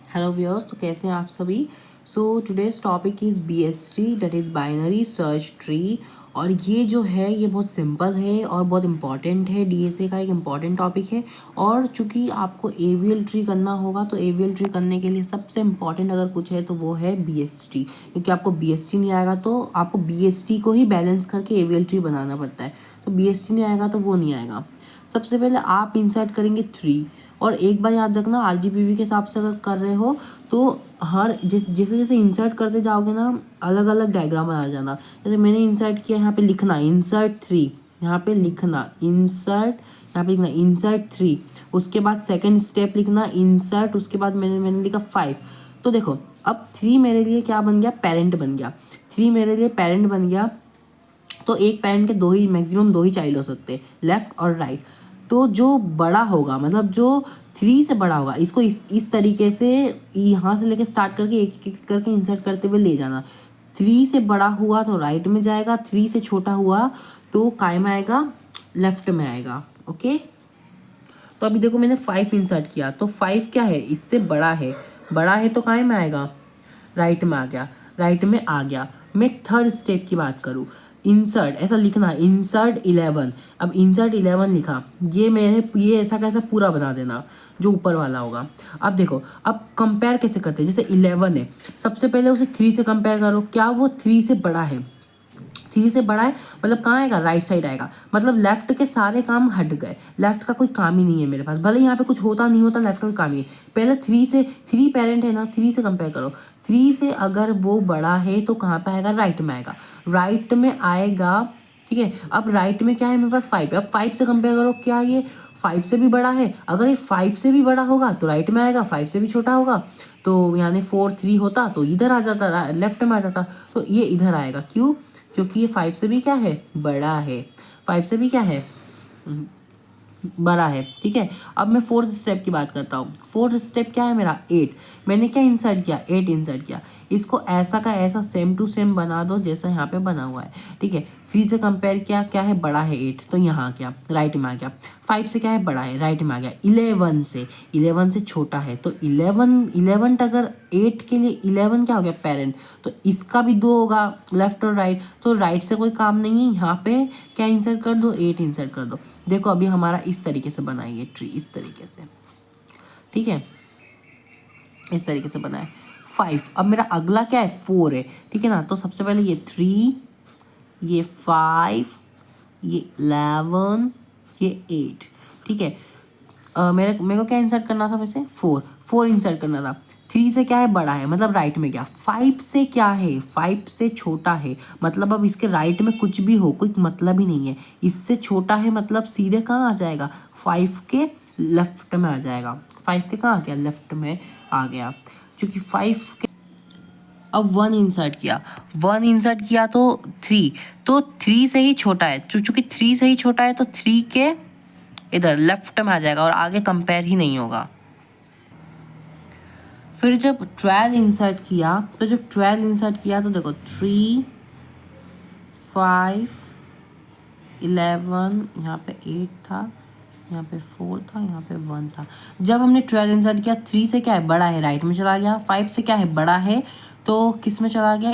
Hello viewers, तो कैसे हैं आप सभी। So today's topic is BST, that is binary search tree. और ये जो है ये बहुत सिंपल है और बहुत इम्पॉर्टेंट है, DSA का एक इम्पॉर्टेंट टॉपिक है। और चूंकि आपको AVL ट्री करना होगा तो AVL ट्री करने के लिए सबसे इम्पॉर्टेंट अगर कुछ है तो वो है BST, क्योंकि आपको BST नहीं आएगा तो आपको BST को ही बैलेंस करके AVL ट्री बनाना पड़ता है। तो BST नहीं आएगा तो वो नहीं आएगा। सबसे पहले आप इंसर्ट करेंगे 3। और एक बार याद रखना, RGBV के हिसाब से अगर कर रहे हो तो हर जैसे जैसे इंसर्ट करते जाओगे ना अलग अलग डायग्राम बना जाना। जैसे मैंने इंसर्ट किया, यहाँ पे लिखना इंसर्ट 3, यहाँ पे लिखना इंसर्ट, यहाँ पे लिखना इंसर्ट 3, उसके बाद सेकेंड स्टेप लिखना इंसर्ट, उसके बाद मैंने लिखा 5। तो देखो अब 3 मेरे लिए क्या बन गया, पेरेंट बन गया। 3 मेरे लिए पेरेंट बन गया। तो एक पेरेंट के दो ही मैक्सिमम दो ही चाइल्ड हो सकते हैं, लेफ्ट और राइट। तो जो बड़ा होगा, मतलब जो 3 से बड़ा होगा, इसको इस तरीके से यहाँ से लेके स्टार्ट करके एक एक करके इंसर्ट करते हुए ले जाना। 3 से बड़ा हुआ तो राइट में जाएगा, 3 से छोटा हुआ तो काय में आएगा, लेफ्ट में आएगा। ओके, तो अभी देखो मैंने 5 इंसर्ट किया तो 5 क्या है, इससे बड़ा है तो काय में आएगा, राइट में आ गया, राइट में आ गया। मैं थर्ड स्टेप की बात करूँ, इंसर्ट ऐसा लिखना इंसर्ट 11। अब इंसर्ट 11 लिखा, ये ऐसा कैसा पूरा बना देना जो ऊपर वाला होगा। अब देखो अब कंपेयर कैसे करते हैं, जैसे 11 है, सबसे पहले उसे 3 से कंपेयर करो, क्या वो 3 से बड़ा है। 3 से बड़ा है मतलब कहाँ आएगा, राइट साइड आएगा। मतलब लेफ्ट के सारे काम हट गए, लेफ्ट का कोई काम ही नहीं है मेरे पास, भले यहाँ पे कुछ होता नहीं होता, लेफ्ट का कोई काम ही है। पहले 3 पेरेंट है ना, 3 से कंपेयर करो। 3 से अगर वो बड़ा है तो कहाँ पे आएगा, राइट में आएगा, राइट में आएगा। ठीक है, अब राइट में क्या है मेरे पास, 5 है। अब 5 से कंपेयर करो, क्या ये 5 से भी बड़ा है, अगर ये 5 से भी बड़ा होगा तो राइट में आएगा, 5 से भी छोटा होगा तो यानी 4 3 होता तो इधर आ जाता, लेफ्ट में आ जाता, तो ये इधर आएगा। क्यों, क्योंकि ये 5 से भी क्या है, बड़ा है, 5 से भी क्या है, बड़ा है। ठीक है, अब मैं फोर्थ स्टेप की बात करता हूँ। फोर्थ स्टेप क्या है मेरा, 8। मैंने क्या इंसर्ट किया, 8 इंसर्ट किया। इसको ऐसा का ऐसा सेम टू सेम बना दो जैसा यहाँ पे बना हुआ है। ठीक है, 3 से कंपेयर किया, क्या है, बड़ा है 8 तो यहाँ आ गया, राइट में आ गया। 5 से क्या है, बड़ा है, राइट में आ गया। 11 से छोटा है तो 11 अगर 8 के लिए 11 क्या हो गया, पेरेंट, तो इसका भी 2 होगा, लेफ्ट और राइट, तो राइट से कोई काम नहीं है, यहाँ पे क्या इंसर्ट कर दो, 8 इंसर्ट कर दो। देखो अभी हमारा इस तरीके से बना है ये ट्री, इस तरीके से। ठीक है, इस तरीके से बना है 5। अब मेरा अगला क्या है, 4 है। ठीक है ना, तो सबसे पहले ये 3, ये 5, ये 11, ये 8। ठीक है, मेरे को क्या इंसर्ट करना था, वैसे 4 इंसर्ट करना था। 3 से क्या है, बड़ा है, मतलब राइट में गया। 5 से क्या है, 5 से छोटा है, मतलब अब इसके राइट में कुछ भी हो कोई मतलब ही नहीं है। इससे छोटा है मतलब सीधे कहाँ आ जाएगा, 5 के लेफ्ट में आ जाएगा। 5 के कहाँ आ गया, लेफ्ट में आ गया, क्योंकि 5 के। अब 1 इंसर्ट किया, 1 इंसर्ट किया तो 3, तो 3 से ही छोटा है, चूंकि 3 से ही छोटा है तो 3 के इधर लेफ्ट में आ जाएगा और आगे कंपेयर ही नहीं होगा। फिर जब 12 इंसर्ट किया, तो जब 12 इंसर्ट किया तो देखो 3 5 11, यहाँ पे 8 था, यहाँ पे 4 था, यहाँ पे 1 था। जब हमने 12 इंसर्ट किया, 3 से क्या है, बड़ा है, राइट में चला गया। 5 से क्या है, बड़ा है, तो किस में चला गया,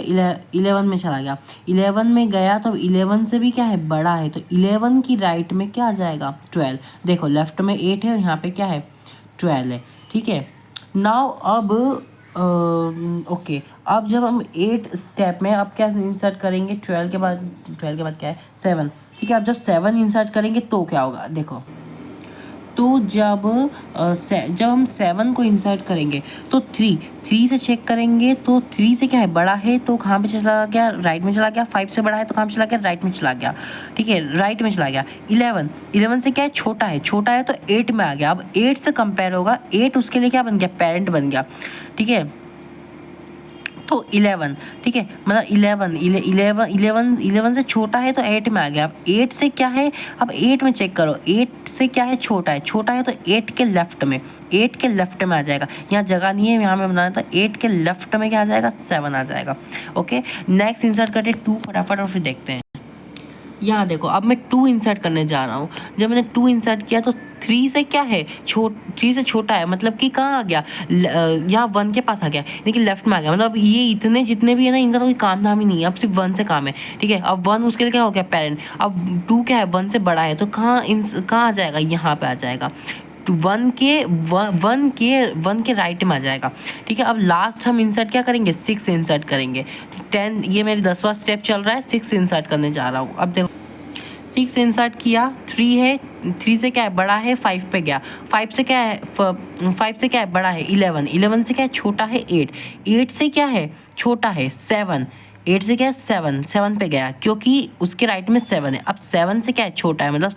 11 में चला गया। 11 में गया तो 11 से भी क्या है, बड़ा है, तो 11 की राइट में क्या आ जाएगा, 12। देखो लेफ्ट में 8 है और यहाँ पे क्या है, 12 है। ठीक है, नाउ अब ओके, अब जब हम 8 स्टेप में अब क्या इंसर्ट करेंगे, 12 के बाद क्या है, 7। ठीक है, अब जब 7 इंसर्ट करेंगे तो क्या होगा, देखो तो जब हम 7 को इंसर्ट करेंगे तो 3 से चेक करेंगे, तो 3 से क्या है, बड़ा है तो कहाँ पे चला गया, राइट में चला गया। 5 से बड़ा है तो कहाँ पे चला गया, राइट में चला गया। ठीक है, राइट में चला गया। 11 से क्या है, छोटा है तो 8 में आ गया। अब 8 से कंपेयर होगा, 8 उसके लिए क्या बन गया, पेरेंट बन गया। ठीक है, तो 11। ठीक है, मतलब 11 से छोटा है तो 8 में आ गया। अब 8 से क्या है, अब 8 में चेक करो, 8 से क्या है, छोटा है तो 8 के लेफ्ट में, 8 के लेफ्ट में आ जाएगा। यहाँ जगह नहीं है, यहाँ में बनाना था, 8 के लेफ्ट में क्या आ जाएगा, 7 आ जाएगा। ओके, नेक्स्ट इंसर्ट करते 2 फटाफट और फिर देखते हैं। यहाँ देखो अब मैं 2 इंसर्ट करने जा रहा हूँ। जब मैंने 2 इंसर्ट किया तो 3 से क्या है 3 से छोटा है, मतलब कि कहाँ आ गया, यहाँ 1 के पास आ गया, लेकिन लेफ्ट में आ गया, मतलब ये इतने जितने भी है ना इनका तो कोई काम धाम ही नहीं है, अब सिर्फ 1 से काम है। ठीक है, अब 1 उसके लिए क्या हो गया पेरेंट, अब 2 क्या है 1 से बड़ा है, तो कहाँ आ जाएगा, यहाँ पे आ जाएगा, तो वन के राइट में आ जाएगा। ठीक है, अब लास्ट हम इंसर्ट क्या करेंगे, 6 इंसर्ट करेंगे। 10 ये मेरी 10वां स्टेप चल रहा है, 6 इंसर्ट करने जा रहा हूँ। अब देखो 6 इंसर्ट किया, 3 है, 3 से क्या है बड़ा है, 5 पे गया, 5 से क्या है 5 से क्या है बड़ा है 11, 11 से क्या है छोटा है 8, 8 से क्या है छोटा है 7, 8 से क्या है 7, 7 पे गया क्योंकि उसके राइट में 7 है। अब 7 से क्या है छोटा है, मतलब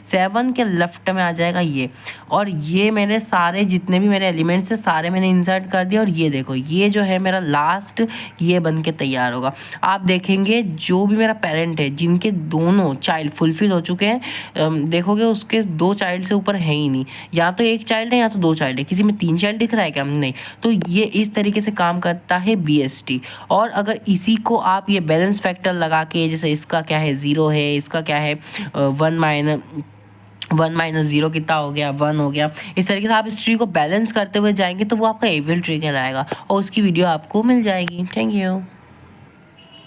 7 के लेफ्ट में आ जाएगा ये, और ये मेरे सारे जितने भी मेरे एलिमेंट्स है सारे मैंने इंसर्ट कर दिया, और ये देखो ये जो है मेरा लास्ट ये बन के तैयार होगा। आप देखेंगे जो भी मेरा पेरेंट है जिनके दोनों चाइल्ड फुलफिल हो चुके हैं, देखोगे उसके 2 चाइल्ड से ऊपर है ही नहीं, या तो 1 चाइल्ड है या तो 2 चाइल्ड है, किसी में 3 चाइल्ड दिख रहा है क्या, नहीं। तो ये इस तरीके से काम करता है BST। और अगर इसी को आप ये बैलेंस फैक्टर लगा के, जैसे इसका क्या है 0 है, इसका क्या है 1 माइनस 0 कितना हो गया 1 हो गया, इस तरीके से आप इस ट्री को बैलेंस करते हुए जाएंगे तो वो आपका एविल ट्री कहलाएगा, और उसकी वीडियो आपको मिल जाएगी। Thank you.